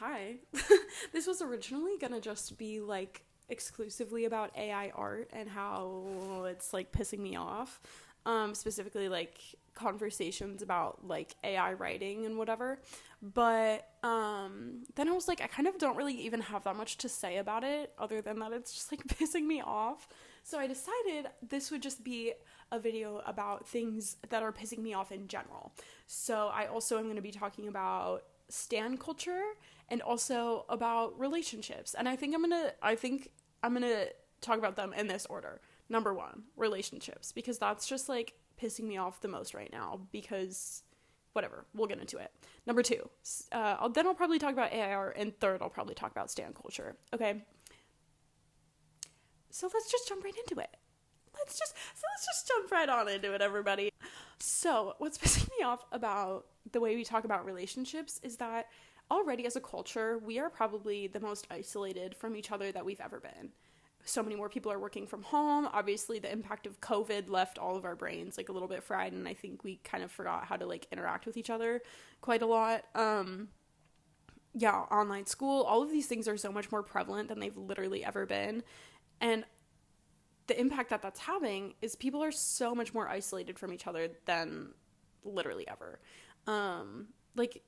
Hi. This was originally gonna just be like exclusively about AI art and how it's like pissing me off. Specifically like conversations about like AI writing and whatever. But then I was like, I kind of don't really even have that much to say about it other than that it's just like pissing me off. So I decided this would just be a video about things that are pissing me off in general. So I also am going to be talking about stan culture and also about relationships. And I think I'm going to talk about them in this order. Number 1, relationships, because that's just like pissing me off the most right now because whatever, we'll get into it. Number 2, I'll probably talk about AIR, and third I'll probably talk about stan culture. Okay. So let's just jump right into it. Let's just jump right on into it, everybody. So, what's pissing me off about the way we talk about relationships is that already as a culture, we are probably the most isolated from each other that we've ever been. So many more people are working from home. Obviously, the impact of COVID left all of our brains like a little bit fried, and I think we kind of forgot how to like interact with each other quite a lot. Yeah, online school, all of these things are so much more prevalent than they've literally ever been. And the impact that that's having is people are so much more isolated from each other than literally ever. Like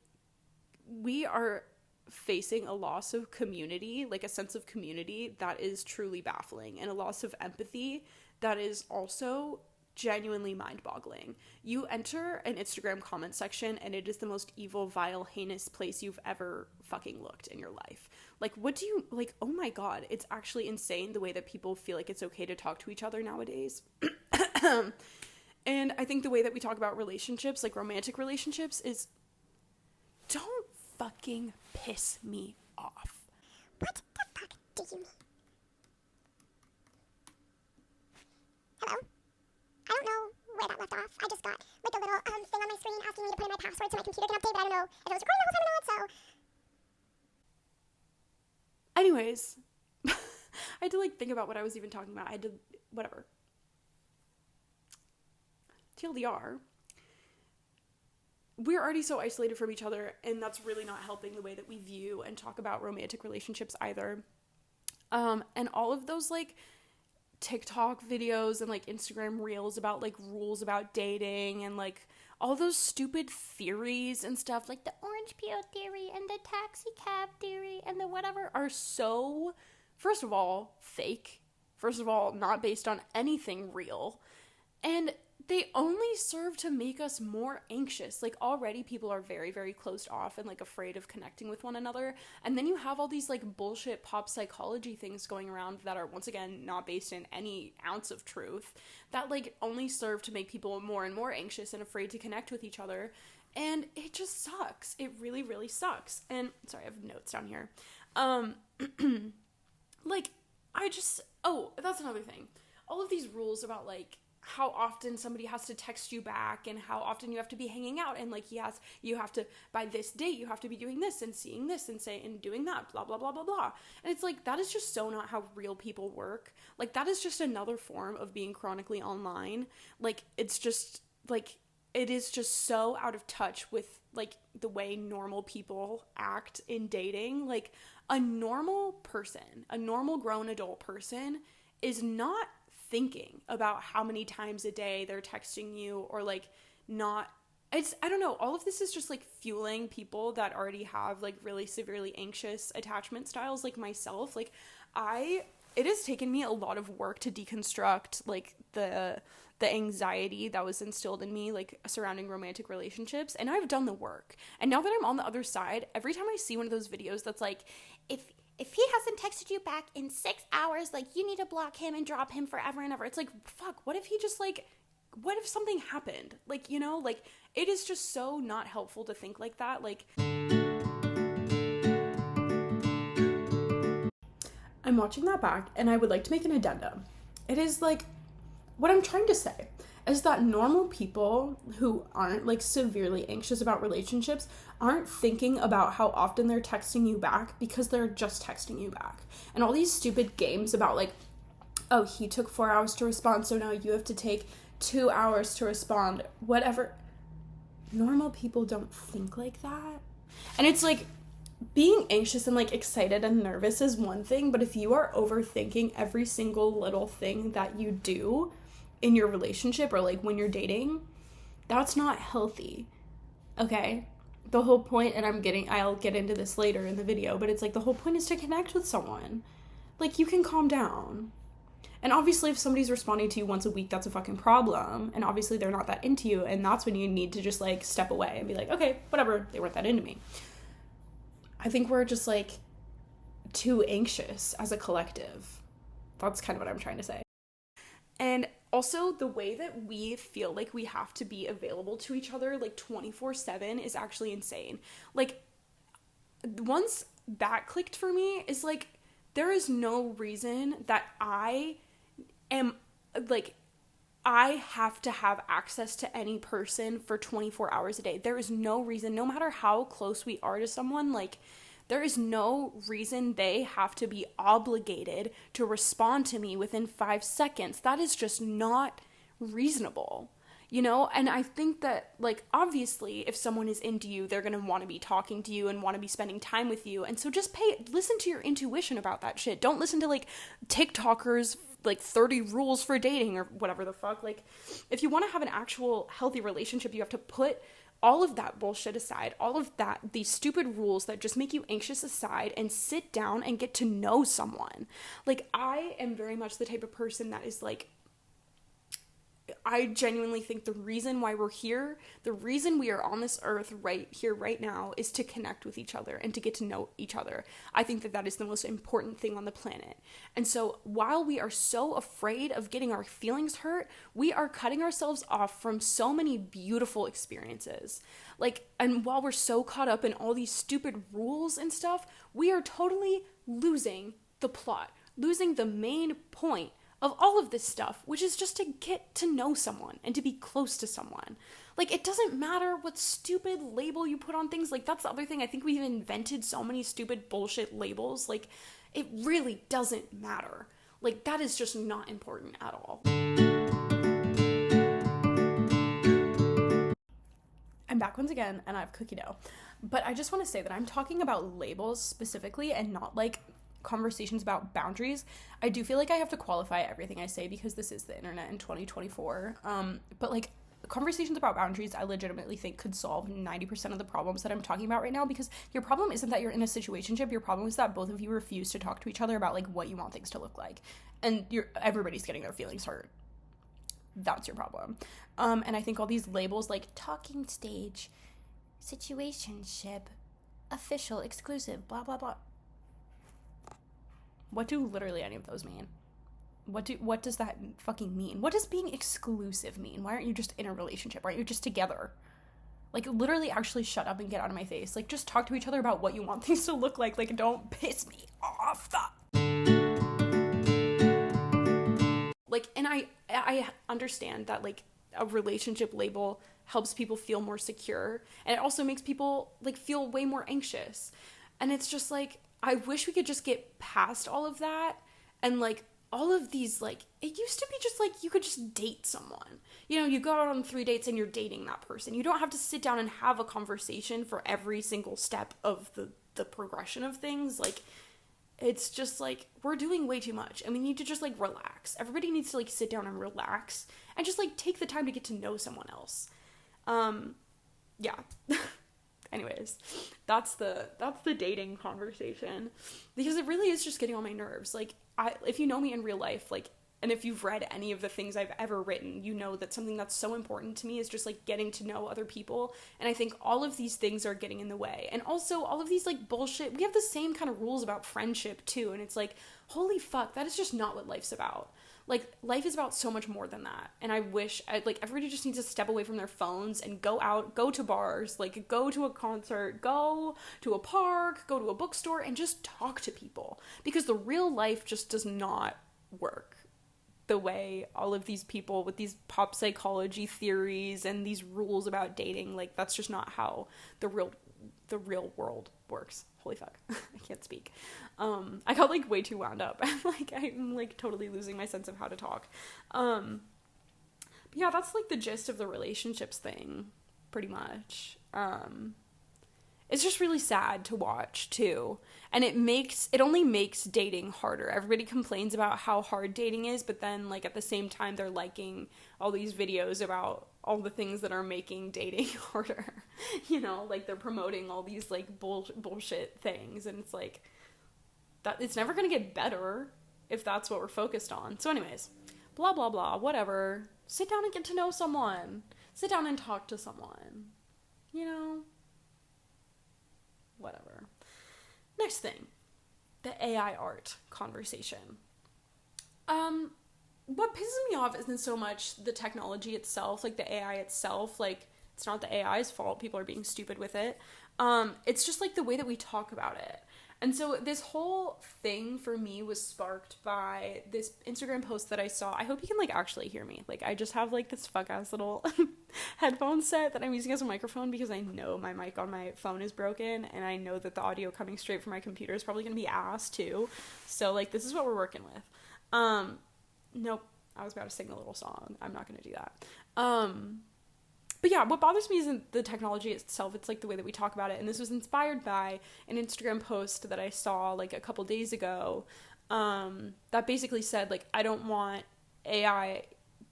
we are facing a loss of community, like a sense of community that is truly baffling, and a loss of empathy that is also genuinely mind-boggling. You enter an Instagram comment section and it is the most evil, vile, heinous place you've ever fucking looked in your life. Like, what do you, like, oh my god, it's actually insane the way that people feel like it's okay to talk to each other nowadays. And I think the way that we talk about relationships, like romantic relationships, is don't fucking piss me off. What the fuck do you mean? Hello? I don't know where that left off. I just got like a little thing on my screen asking me to put in my password so my computer can update, but I don't know if it was recording the whole time or not, so... Anyways, I had to like think about what I was even talking about. I had to, whatever. TLDR. We're already so isolated from each other, and that's really not helping the way that we view and talk about romantic relationships either. And all of those like TikTok videos and like Instagram reels about like rules about dating and like all those stupid theories and stuff, like the orange peel theory and the taxi cab theory and the whatever, are so, first of all, fake. First of all, not based on anything real. And they only serve to make us more anxious. Like, already people are very, very closed off and like afraid of connecting with one another. And then you have all these like bullshit pop psychology things going around that are, once again, not based in any ounce of truth, that like only serve to make people more and more anxious and afraid to connect with each other. And it just sucks. It really, really sucks. And sorry, I have notes down here. Like, that's another thing. All of these rules about like how often somebody has to text you back and how often you have to be hanging out, and like you have to, by this date you have to be doing this and seeing this and doing that, blah blah blah blah blah. And it's like, that is just so not how real people work. Like, that is just another form of being chronically online. Like, it's just like, it is just so out of touch with like the way normal people act in dating. Like, a normal person, a normal grown adult person, is not thinking about how many times a day they're texting you, or like not, I don't know, all of this is just like fueling people that already have like really severely anxious attachment styles like myself. Like, it has taken me a lot of work to deconstruct like the anxiety that was instilled in me like surrounding romantic relationships, and I've done the work. And now that I'm on the other side, every time I see one of those videos that's like, if he hasn't texted you back in 6 hours, like, you need to block him and drop him forever and ever. It's like, fuck, what if he just, like, what if something happened? Like, you know, like, it is just so not helpful to think like that. Like, I'm watching that back, and I would like to make an addendum. It is, like, what I'm trying to say is that normal people who aren't like severely anxious about relationships aren't thinking about how often they're texting you back, because they're just texting you back. And all these stupid games about like, oh, he took 4 hours to respond, so now you have to take 2 hours to respond, whatever. Normal people don't think like that. And it's like, being anxious and like excited and nervous is one thing, but if you are overthinking every single little thing that you do in your relationship or like when you're dating, that's not healthy. Okay? The whole point, and I'll get into this later in the video, but it's like the whole point is to connect with someone. Like, you can calm down. And obviously, if somebody's responding to you once a week, that's a fucking problem. And obviously, they're not that into you. And that's when you need to just, like, step away and be like, okay, whatever, they weren't that into me. I think we're just, like, too anxious as a collective. That's kind of what I'm trying to say. And also, the way that we feel like we have to be available to each other, like, 24/7 is actually insane. Like, once that clicked for me, is, like, there is no reason that I have to have access to any person for 24 hours a day. There is no reason, no matter how close we are to someone, like, there is no reason they have to be obligated to respond to me within 5 seconds. That is just not reasonable, you know? And I think that, like, obviously, if someone is into you, they're going to want to be talking to you and want to be spending time with you. And so just listen to your intuition about that shit. Don't listen to, like, TikTokers, like, 30 rules for dating or whatever the fuck. Like, if you want to have an actual healthy relationship, you have to put all of that bullshit aside, all of that, these stupid rules that just make you anxious aside, and sit down and get to know someone. Like, I am very much the type of person that is, like, I genuinely think the reason why we're here, the reason we are on this earth right here, right now, is to connect with each other and to get to know each other. I think that that is the most important thing on the planet. And so while we are so afraid of getting our feelings hurt, we are cutting ourselves off from so many beautiful experiences. Like, and while we're so caught up in all these stupid rules and stuff, we are totally losing the plot, losing the main point of all of this stuff, which is just to get to know someone and to be close to someone. Like, it doesn't matter what stupid label you put on things. Like, that's the other thing. I think we've invented so many stupid bullshit labels. Like, it really doesn't matter. Like, that is just not important at all. I'm back once again, and I have cookie dough. But I just want to say that I'm talking about labels specifically and not, like, conversations about boundaries. I do feel like I have to qualify everything I say because this is the internet in 2024. But, like, conversations about boundaries, I legitimately think could solve 90% of the problems that I'm talking about right now, because your problem isn't that you're in a situationship. Your problem is that both of you refuse to talk to each other about, like, what you want things to look like. And everybody's getting their feelings hurt. That's your problem. And I think all these labels, like talking stage, situationship, official, exclusive, blah, blah, blah. What do literally any of those mean? What does that fucking mean? What does being exclusive mean? Why aren't you just in a relationship? Why aren't you just together? Like, literally actually shut up and get out of my face. Like, just talk to each other about what you want things to look like. Like, don't piss me off. Like, and I understand that, like, a relationship label helps people feel more secure. And it also makes people, like, feel way more anxious. And it's just, like, I wish we could just get past all of that and, like, all of these, like, it used to be just, like, you could just date someone. You know, you go out on 3 dates and you're dating that person. You don't have to sit down and have a conversation for every single step of the progression of things. Like, it's just, like, we're doing way too much and we need to just, like, relax. Everybody needs to, like, sit down and relax and just, like, take the time to get to know someone else. Yeah. Anyways, that's the dating conversation, because it really is just getting on my nerves. Like, if you know me in real life, like, and if you've read any of the things I've ever written, you know that something that's so important to me is just, like, getting to know other people. And I think all of these things are getting in the way. And also all of these, like, bullshit, we have the same kind of rules about friendship too. And it's like, holy fuck, that is just not what life's about. Like, life is about so much more than that. And I wish, like, everybody just needs to step away from their phones and go out, go to bars, like, go to a concert, go to a park, go to a bookstore, and just talk to people. Because the real life just does not work the way all of these people with these pop psychology theories and these rules about dating, like, that's just not how the real world works. Holy fuck. I can't speak. I got, like, way too wound up. I'm like totally losing my sense of how to talk. But yeah, that's, like, the gist of the relationships thing, pretty much. It's just really sad to watch too. And it only makes dating harder. Everybody complains about how hard dating is, but then like at the same time they're liking all these videos about all the things that are making dating harder. You know, like they're promoting all these like bullshit things, and it's like that it's never going to get better if that's what we're focused on. So anyways, blah blah blah, whatever. Sit down and get to know someone. Sit down and talk to someone. You know? Whatever. Next thing, the AI art conversation. What pisses me off isn't so much the technology itself, like the AI itself, like it's not the AI's fault, people are being stupid with it. It's just like the way that we talk about it. And so this whole thing for me was sparked by this Instagram post that I saw. I hope you can like actually hear me. Like I just have like this fuck ass little headphone set that I'm using as a microphone because I know my mic on my phone is broken, and I know that the audio coming straight from my computer is probably going to be ass too. So like this is what we're working with. Nope. I was about to sing a little song. I'm not going to do that. But yeah, what bothers me isn't the technology itself, it's like the way that we talk about it. And this was inspired by an Instagram post that I saw like a couple days ago that basically said like, I don't want AI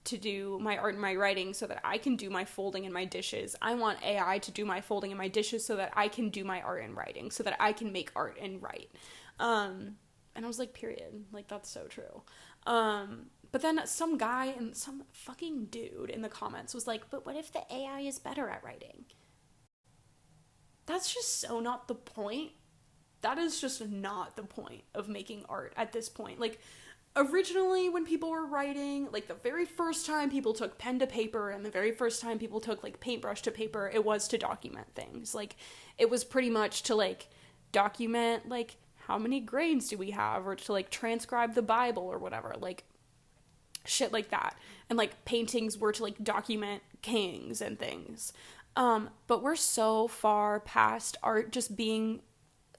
to do my art and my writing so that I can do my folding and my dishes. I want AI to do my folding and my dishes so that I can do my art and writing, so that I can make art and write. And I was like, period. Like, that's so true. But then some guy and some fucking dude in the comments was like, but what if the AI is better at writing? That's just so not the point. That is just not the point of making art at this point. Like, originally when people were writing, like the very first time people took pen to paper and the very first time people took like paintbrush to paper, it was to document things. Like, it was pretty much to like document like how many grains do we have, or to like transcribe the Bible or whatever. Like, shit like that. And like paintings were to like document kings and things. But we're so far past art just being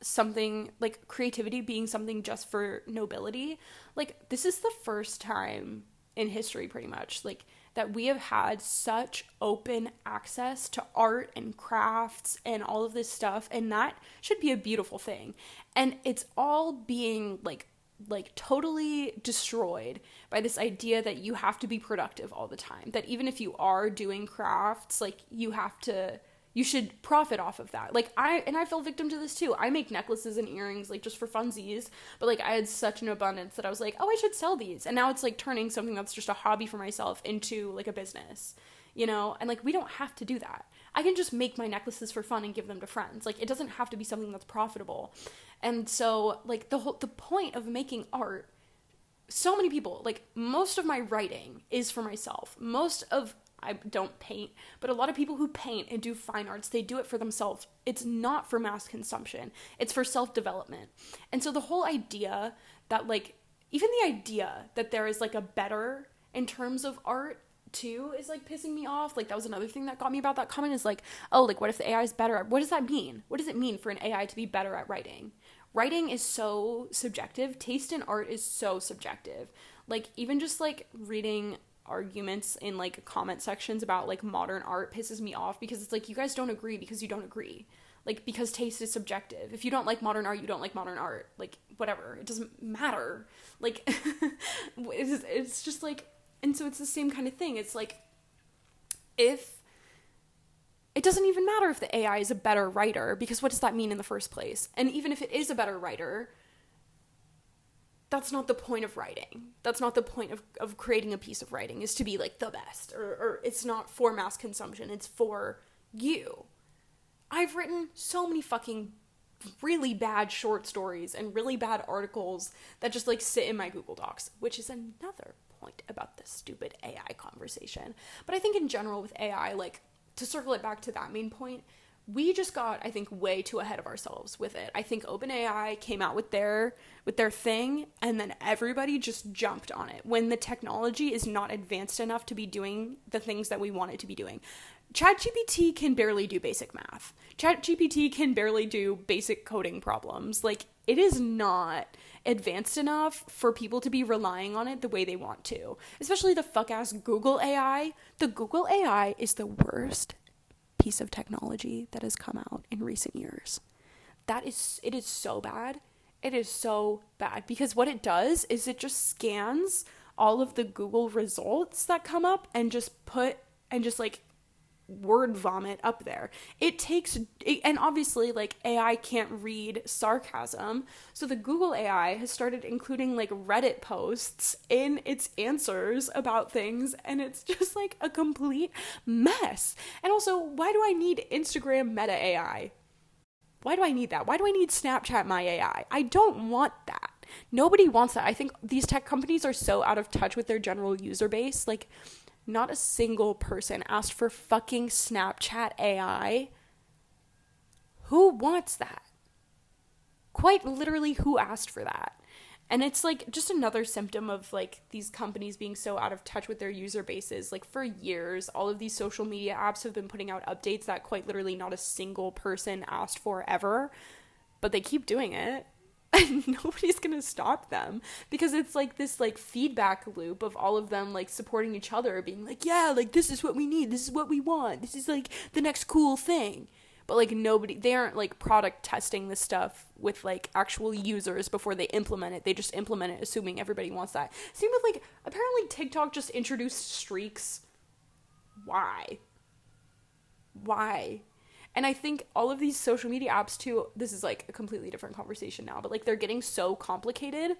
something, like creativity being something just for nobility. Like, this is the first time in history pretty much like that we have had such open access to art and crafts and all of this stuff, and that should be a beautiful thing. And it's all being like totally destroyed by this idea that you have to be productive all the time, that even if you are doing crafts, like you should profit off of that. Like I fell victim to this too. I make necklaces and earrings like just for funsies, but like I had such an abundance that I was like, oh, I should sell these. And now it's like turning something that's just a hobby for myself into like a business, you know? And like, we don't have to do that. I can just make my necklaces for fun and give them to friends. Like, it doesn't have to be something that's profitable. And so like the point of making art, so many people, like most of my writing is for myself. I don't paint, but a lot of people who paint and do fine arts, they do it for themselves. It's not for mass consumption. It's for self-development. And so the whole idea that like, even the idea that there is like a better in terms of art too is like pissing me off. Like, that was another thing that got me about that comment, is like, oh, like what if the AI is better at, what does that mean? What does it mean for an AI to be better at writing? Writing is so subjective. Taste in art is so subjective. Like, even just like reading arguments in like comment sections about like modern art pisses me off, because it's like, you guys don't agree because you don't agree. Like, because taste is subjective. If you don't like modern art, you don't like modern art. Like, whatever. It doesn't matter. Like, it's just like, and so it's the same kind of thing. It's like, if it doesn't even matter if the AI is a better writer, because what does that mean in the first place? And even if it is a better writer, that's not the point of writing. That's not the point of creating a piece of writing, is to be like the best, or it's not for mass consumption. It's for you. I've written so many fucking really bad short stories and really bad articles that just like sit in my Google Docs, which is another point about this stupid AI conversation. But I think in general with AI, like, to circle it back to that main point, we just got, I think, way too ahead of ourselves with it. I think OpenAI came out with their thing, and then everybody just jumped on it when the technology is not advanced enough to be doing the things that we want it to be doing. ChatGPT can barely do basic math. ChatGPT can barely do basic coding problems. Like, it is not advanced enough for people to be relying on it the way they want to. Especially the fuck-ass Google AI. The Google AI is the worst piece of technology that has come out in recent years. It is so bad. It is so bad because what it does is it just scans all of the Google results that come up and just like word vomit up there. And obviously like AI can't read sarcasm, so the Google AI has started including like Reddit posts in its answers about things, and it's just like a complete mess. And also, why do I need Instagram Meta AI? Why do I need that? Why do I need Snapchat My AI? I don't want that. Nobody wants that. I think these tech companies are so out of touch with their general user base. Like, not a single person asked for fucking Snapchat AI. Who wants that? Quite literally, who asked for that? And it's like just another symptom of like these companies being so out of touch with their user bases. Like for years, all of these social media apps have been putting out updates that quite literally not a single person asked for ever, but they keep doing it. And nobody's gonna stop them because it's like this like feedback loop of all of them like supporting each other, being like, yeah, like this is what we need, this is what we want, this is like the next cool thing. But like they aren't like product testing this stuff with like actual users before they implement it. They just implement it assuming everybody wants that. Same with like, apparently TikTok just introduced streaks. Why? And I think all of these social media apps too, this is like a completely different conversation now, but like they're getting so complicated.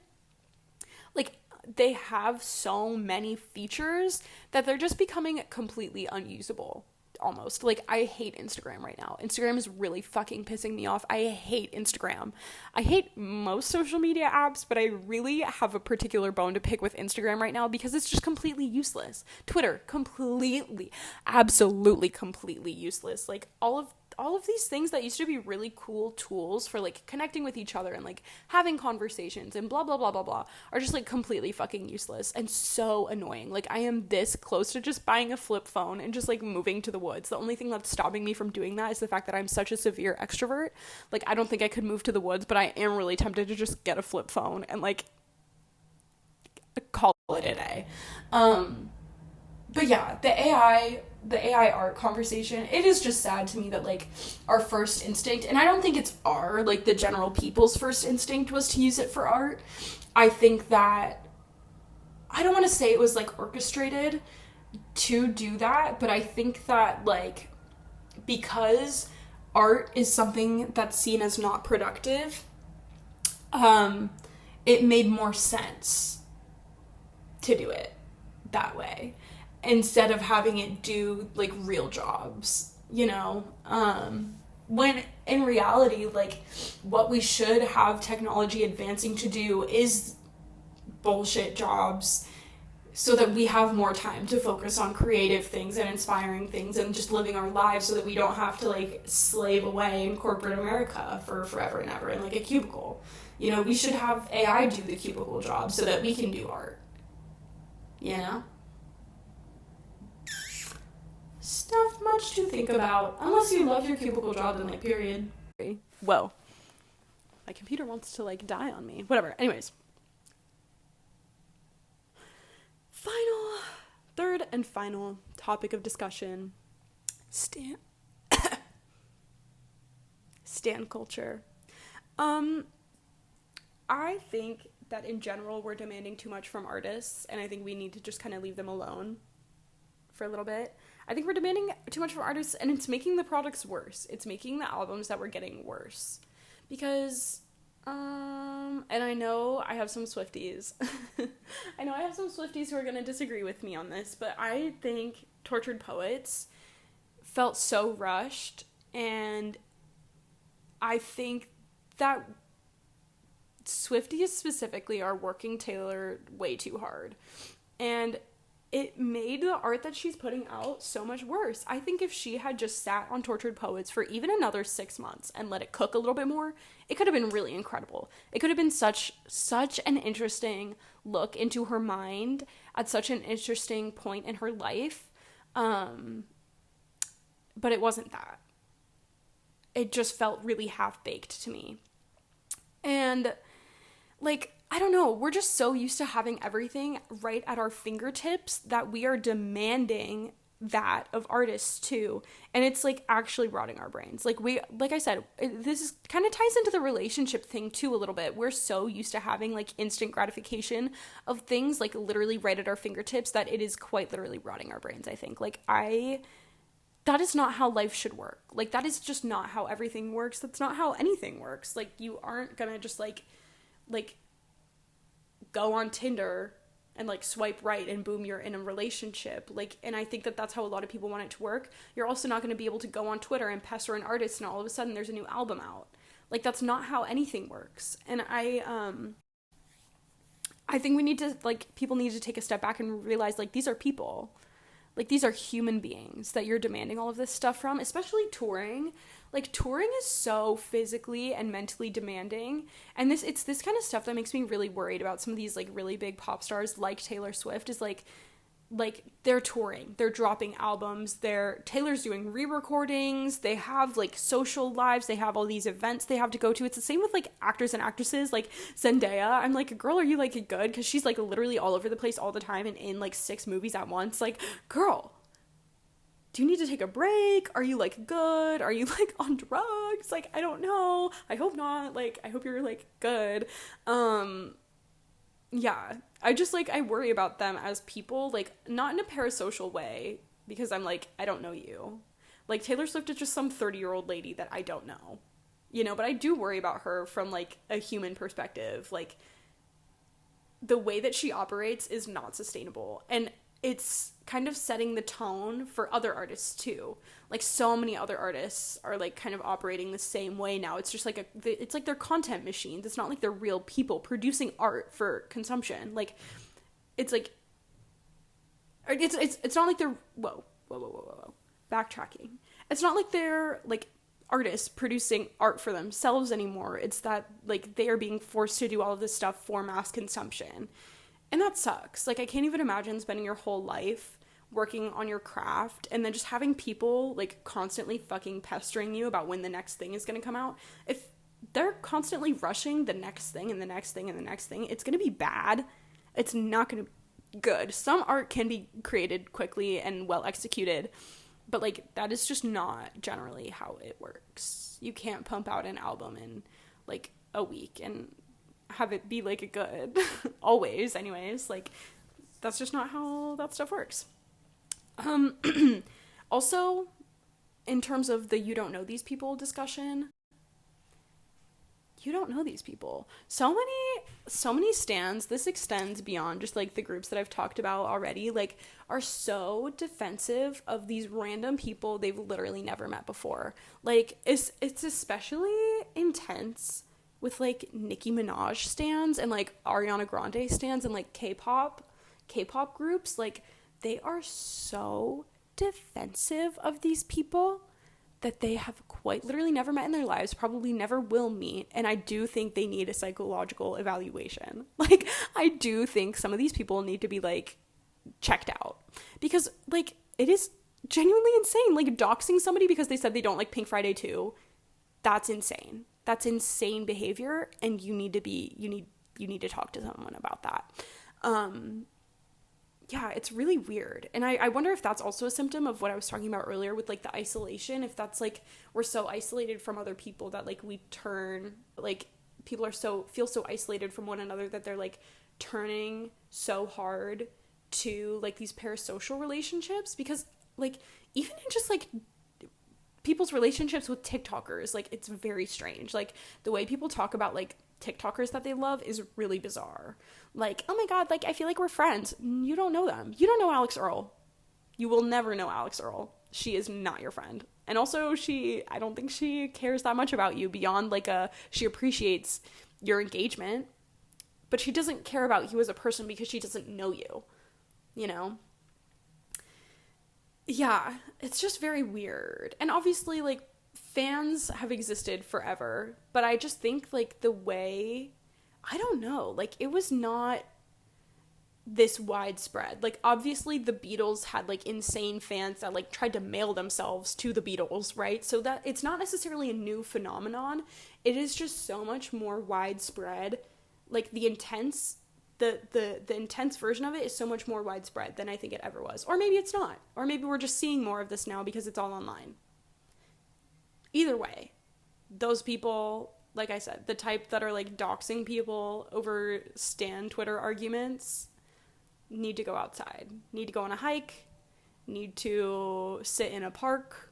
Like they have so many features that they're just becoming completely unusable almost. Like I hate Instagram right now. Instagram is really fucking pissing me off. I hate Instagram. I hate most social media apps, but I really have a particular bone to pick with Instagram right now because it's just completely useless. Twitter, absolutely completely useless. Like all of these things that used to be really cool tools for like connecting with each other and like having conversations and blah blah blah blah blah are just like completely fucking useless and so annoying. Like I am this close to just buying a flip phone and just like moving to the woods. The only thing that's stopping me from doing that is the fact that I'm such a severe extrovert. Like I don't think I could move to the woods, but I am really tempted to just get a flip phone and like call it a day. But yeah, the AI art conversation, it is just sad to me that like our first instinct, and I don't think it's like the general people's first instinct was to use it for art. I think that, I don't want to say it was like orchestrated to do that, but I think that like because art is something that's seen as not productive, it made more sense to do it that way instead of having it do like real jobs, you know? When in reality, like what we should have technology advancing to do is bullshit jobs so that we have more time to focus on creative things and inspiring things and just living our lives so that we don't have to like slave away in corporate America for forever and ever in like a cubicle. You know, we should have AI do the cubicle job so that we can do art. You know? Stuff much to think about, unless you love your cubicle job, then like period. Whoa, my computer wants to like die on me. Whatever. Anyways, third and final topic of discussion: stan culture. I think that in general we're demanding too much from artists, and I think we need to just kind of leave them alone for a little bit. I think we're demanding too much from artists, and it's making the products worse. It's making the albums that we're getting worse. Because, and I know I have some Swifties. Who are going to disagree with me on this, but I think Tortured Poets felt so rushed, and I think that Swifties specifically are working Taylor way too hard. And it made the art that she's putting out so much worse. I think if she had just sat on Tortured Poets for even another 6 months and let it cook a little bit more, it could have been really incredible. It could have been such an interesting look into her mind at such an interesting point in her life. But it wasn't that. It just felt really half-baked to me. And, like, I don't know, we're just so used to having everything right at our fingertips that we are demanding that of artists too, and it's like actually rotting our brains. Like I said, this kind of ties into the relationship thing too a little bit. We're so used to having like instant gratification of things like literally right at our fingertips that it is quite literally rotting our brains. I think that is not how life should work. Like, that is just not how everything works. That's not how anything works. Like, you aren't gonna just like go on Tinder and like swipe right and boom, you're in a relationship. Like, and I think that that's how a lot of people want it to work. You're also not going to be able to go on Twitter and pester an artist and all of a sudden there's a new album out. Like, that's not how anything works. And I think we need to, like, people need to take a step back and realize, like, these are people. Like, these are human beings that you're demanding all of this stuff from, especially touring. Like, touring is so physically and mentally demanding. And it's this kind of stuff that makes me really worried about some of these, like, really big pop stars like Taylor Swift is, like, they're touring. They're dropping albums. Taylor's doing re-recordings. They have, like, social lives. They have all these events they have to go to. It's the same with, like, actors and actresses. Like, Zendaya. I'm like, girl, are you, like, good? Because she's, like, literally all over the place all the time and in, like, 6 movies at once. Like, girl, do you need to take a break? Are you, like, good? Are you, like, on drugs? Like, I don't know. I hope not. Like, I hope you're, like, good. Yeah, I just, like, I worry about them as people, like, not in a parasocial way, because I'm like, I don't know you. Like, Taylor Swift is just some 30-year-old lady that I don't know, you know, but I do worry about her from, like, a human perspective. Like, the way that she operates is not sustainable, and it's kind of setting the tone for other artists too. Like, so many other artists are, like, kind of operating the same way now. It's just like it's like they're content machines. It's not like they're real people producing art for consumption. Like, it's like it's not like they're whoa backtracking. It's not like they're, like, artists producing art for themselves anymore. It's that, like, they are being forced to do all of this stuff for mass consumption. And that sucks. Like, I can't even imagine spending your whole life working on your craft and then just having people, like, constantly fucking pestering you about when the next thing is going to come out. If they're constantly rushing the next thing and the next thing and the next thing, it's going to be bad. It's not going to be good. Some art can be created quickly and well executed, but, like, that is just not generally how it works. You can't pump out an album in, like, a week and have it be, like, a good always anyways. Like, that's just not how that stuff works. Also, in terms of the you don't know these people discussion, you don't know these people. So many stans, this extends beyond just, like, the groups that I've talked about already, like, are so defensive of these random people they've literally never met before. Like, it's especially intense with, like, Nicki Minaj stans and, like, Ariana Grande stans and, like, K-pop groups. Like, they are so defensive of these people that they have quite literally never met in their lives, probably never will meet, and I do think they need a psychological evaluation. Like, I do think some of these people need to be, like, checked out, because, like, it is genuinely insane. Like, doxing somebody because they said they don't like Pink Friday 2, that's insane. That's insane behavior, and you need to talk to someone about that. Yeah, it's really weird. And I wonder if that's also a symptom of what I was talking about earlier with, like, the isolation. If that's, like, we're so isolated from other people that, like, we turn, like, people feel so isolated from one another that they're, like, turning so hard to, like, these parasocial relationships. Because, like, even in just, like, people's relationships with TikTokers, like, it's very strange. Like, the way people talk about, like, TikTokers that they love is really bizarre. Like, oh my god, like, I feel like we're friends. You don't know them. You don't know Alex Earl. You will never know Alex Earl. She is not your friend. And also, I don't think she cares that much about you beyond, like, she appreciates your engagement, but she doesn't care about you as a person because she doesn't know you, you know? Yeah, it's just very weird. And obviously, like, fans have existed forever, but I just think, like, the way, I don't know, like, it was not this widespread. Like, obviously the Beatles had, like, insane fans that, like, tried to mail themselves to the Beatles, right? So that it's not necessarily a new phenomenon. It is just so much more widespread. Like, the the intense version of it is so much more widespread than I think it ever was. Or maybe it's not. Or maybe we're just seeing more of this now because it's all online. Either way, those people, like I said, the type that are like doxing people over Stan Twitter arguments need to go outside, need to go on a hike, need to sit in a park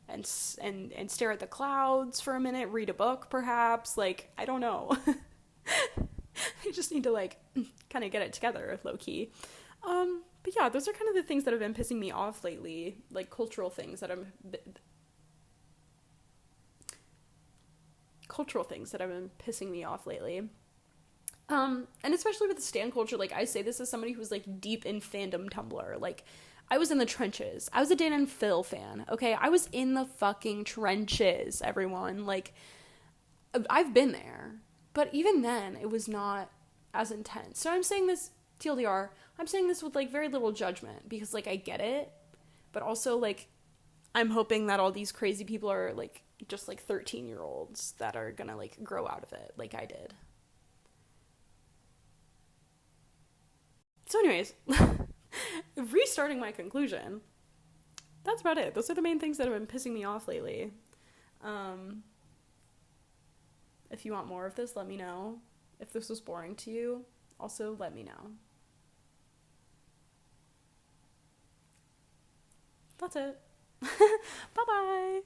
and stare at the clouds for a minute, read a book perhaps, like, I don't know. They just need to like kind of get it together, low-key. But yeah, those are kind of the things that have been pissing me off lately, like cultural things that have been pissing me off lately. And especially with the stan culture, like, I say this as somebody who's like deep in fandom Tumblr. Like, I was in the trenches. I was a Dan and Phil fan, okay? I was in the fucking trenches, everyone. Like, I've been there. But even then, it was not as intense. So I'm saying this, TLDR, I'm saying this with, like, very little judgment. Because, like, I get it. But also, like, I'm hoping that all these crazy people are, like, just, like, 13-year-olds that are gonna, like, grow out of it, like I did. So anyways, restarting my conclusion, that's about it. Those are the main things that have been pissing me off lately. If you want more of this, let me know. If this was boring to you, also let me know. That's it. Bye-bye.